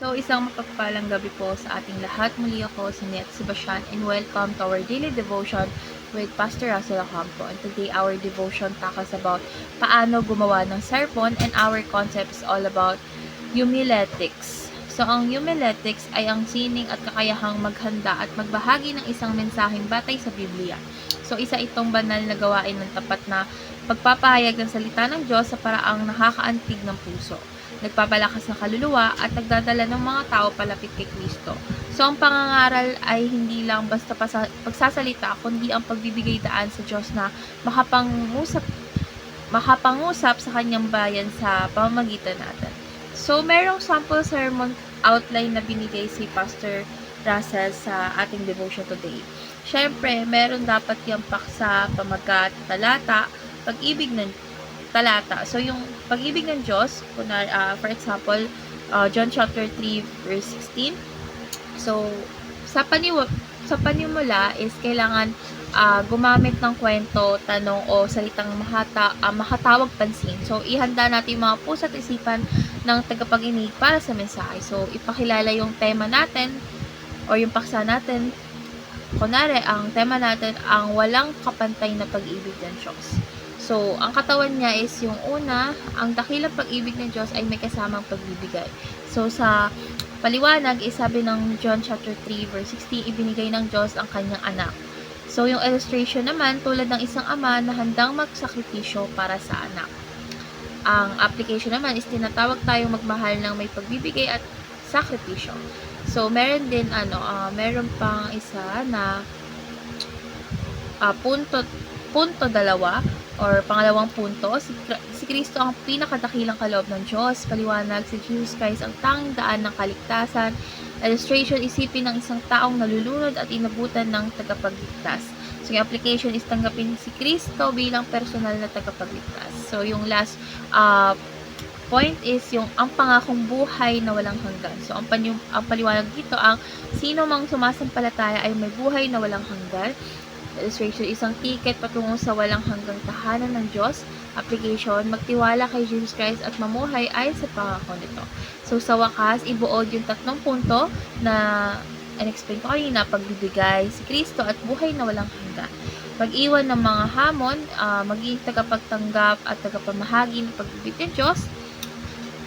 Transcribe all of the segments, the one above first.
So, isang mapagpalang gabi po sa ating lahat. Muli ako si Net Sebastian and welcome to our daily devotion with Pastor Russell Ocampo. And today, our devotion tackles about paano gumawa ng sermon, and our concept is all about homiletics. So, ang homiletics ay ang sining at kakayahang maghanda at magbahagi ng isang mensaheng batay sa Biblia. So, isa itong banal na gawain ng tapat na pagpapahayag ng salita ng Diyos sa paraang nakakaantig ng puso, nagpapalakas ng kaluluwa at nagdadala ng mga tao palapit kay Kristo. So, ang pangangaral ay hindi lang basta pagsasalita, kundi ang pagbibigay daan sa Diyos na makapangusap sa kanyang bayan sa pamamagitan natin. So, merong sample sermon outline na binigay si Pastor Russell sa ating devotion today. Siyempre, meron dapat yung paksa, pamagat, talata, pag-ibig ng talata. So, yung pag-ibig ng Diyos, for example, John chapter 3, verse 16. So, sa panimula is kailangan gumamit ng kwento, tanong, o salitang makatawag pansin. So, ihanda natin yung mga puso at isipan ng tagapakinig para sa mensahe. So, ipakilala yung tema natin o yung paksa natin. Kunwari, ang tema natin ang walang kapantay na pag-ibig ng Diyos. So, ang katawan niya is yung una, ang dakilang pag-ibig ng Diyos ay may kasamang pagbibigay. So, sa paliwanag, sabi ng John chapter 3, verse 16, ibinigay ng Diyos ang kanyang anak. So, yung illustration naman, tulad ng isang ama na handang magsakripisyo para sa anak. Ang application naman is tinatawag tayong magmahal ng may pagbibigay at sakripisyo. So, meron din, meron pang isa na punto dalawa, or pangalawang punto, si Kristo ang pinakadakilang kaloob ng Diyos. Paliwanag, si Jesus Christ ang tanging daan ng kaligtasan. Illustration, isipin ng isang taong nalulunod at inabutan ng tagapagligtas. So, yung application is tanggapin si Kristo bilang personal na tagapagligtas. So, yung last point is yung ang pangakong buhay na walang hanggan. So, ang paliwanag dito, ang sino mang sumasampalataya ay may buhay na walang hanggan. Illustration, isang ticket patungo sa walang hanggang tahanan ng Diyos. Application, magtiwala kay Jesus Christ at mamuhay ay sa pangako nito. So, sa wakas, ibuod yung tatlong punto na in-explain ko kanina: pagbibigay, si Kristo, at buhay na walang hanggan. Pag-iwan ng mga hamon, maging tagapagtanggap at tagapamahagi ng pagbibig ng Diyos.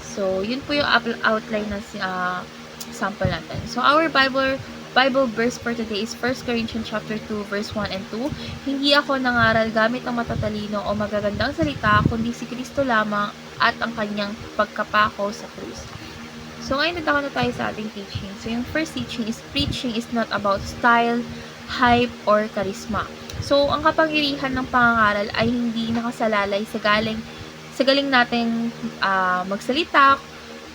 So, yun po yung outline ng sample natin. So, our Bible verse for today is 1 Corinthians chapter 2, verse 1 and 2. Hindi ako nangaral gamit ang matatalino o magagandang salita, kundi si Kristo lamang at ang kanyang pagkapako sa krus. So, ngayon na tayo sa ating teaching. So, yung first teaching is preaching is not about style, hype, or charisma. So, ang kapangyarihan ng pangangaral ay hindi nakasalalay sa galing nating magsalita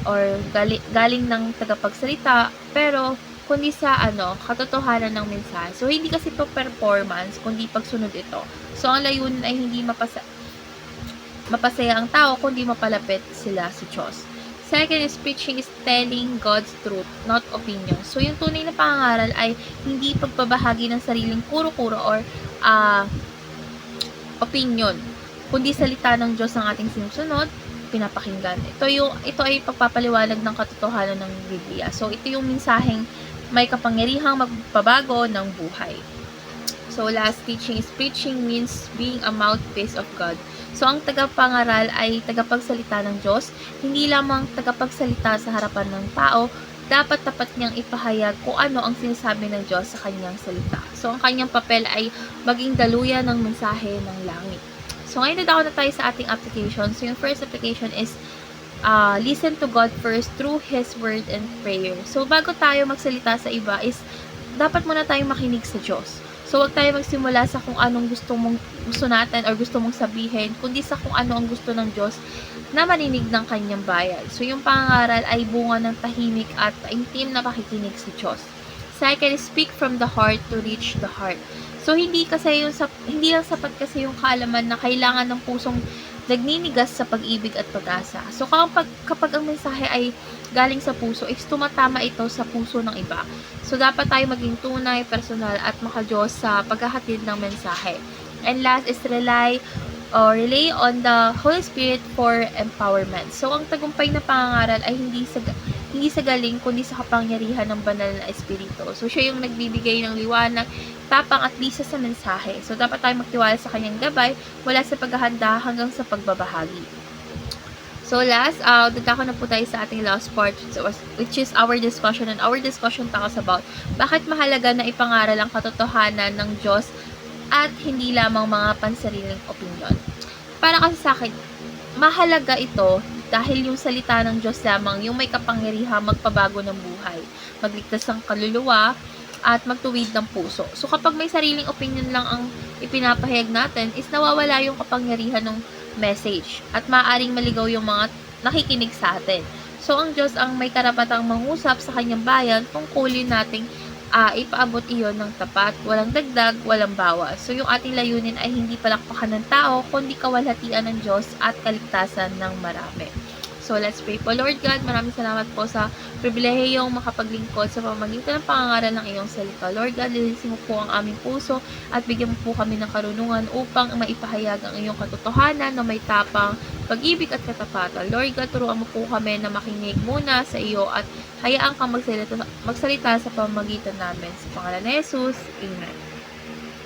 or galing ng tagapagsalita, pero kundi sa katotohanan ng mensahe. So, hindi kasi ito performance, kundi pagsunod ito. So, ang layunin ay hindi mapasaya ang tao, kundi mapalapit sila sa Diyos. Second is preaching is telling God's truth, not opinion. So, yung tunay na pangangaral ay hindi pagpabahagi ng sariling kuro-kuro or opinion, kundi salita ng Diyos ang ating sinusunod, pinapakinggan. Ito ay pagpapaliwanag ng katotohanan ng Biblia. So, ito yung mensaheng may kapangyarihang magpabago ng buhay. So, last teaching is preaching means being a mouthpiece of God. So, ang tagapangaral ay tagapagsalita ng Diyos, hindi lamang tagapagsalita sa harapan ng tao, dapat tapat niyang ipahayag kung ano ang sinasabi ng Diyos sa kanyang salita. So, ang kanyang papel ay maging daluyan ng mensahe ng langit. So, ngayon na tayo sa ating application. So, yung first application is listen to God first through His Word and prayer. So, bago tayo magsalita sa iba is dapat muna tayong makinig sa Diyos. So, huwag tayo magsimula sa kung anong gusto natin or gusto mong sabihin, kundi sa kung ano ang gusto ng Diyos na marinig ng kanyang bayan. So, yung pangangaral ay bunga ng tahimik at intim na pakikinig sa Diyos. Second, speak from the heart to reach the heart. So, hindi lang sapat kasi yung kaalaman na kailangan ng pusong nagninigas sa pag-ibig at pag-asa. So, kapag ang mensahe ay galing sa puso, is tumatama ito sa puso ng iba. So, dapat tayo maging tunay, personal, at makadiyos sa paghahatid ng mensahe. And last is rely on the Holy Spirit for empowerment. So, ang tagumpay na pangangaral ay hindi hindi sa galing kundi sa kapangyarihan ng banal na espiritu. So, siya yung nagbibigay ng liwanag, tapang at lisa sa mensahe. So, dapat tayong magtiwala sa kanyang gabay mula sa paghahanda hanggang sa pagbabahagi. So last, dadako na po tayo sa ating last part, which is our discussion. And our discussion talks about bakit mahalaga na ipangaral ang katotohanan ng Diyos at hindi lamang mga pansariling opinyon. Para kasi sa akin, mahalaga ito dahil yung salita ng Diyos lamang yung may kapangyarihang magpabago ng buhay, magligtas ng kaluluwa, at magtuwid ng puso. So kapag may sariling opinion lang ang ipinapahayag natin, is nawawala yung kapangyarihan ng message at maaaring maligaw yung mga nakikinig sa atin. So ang Diyos ang may karapatang mangusap sa kanyang bayan kung kulin nating ipaabot iyon ng tapat, walang dagdag, walang bawas. So yung ating layunin ay hindi palakpakan ng tao, kundi kawalhatian ng Diyos at kaligtasan ng marami. So let's pray po. Lord God, maraming salamat po sa pribilehiyong makapaglingkod sa pamamagitan ng pangangaral ng iyong salita. Lord God, linisin mo po ang aming puso at bigyan mo po kami ng karunungan upang maipahayag ang iyong katotohanan na may tapang, pag-ibig at katapatan. Lord God, turuan mo po kami na makinig muna sa iyo at hayaan kang magsalita sa pamamagitan namin. Sa pangalan ni Jesus, Amen.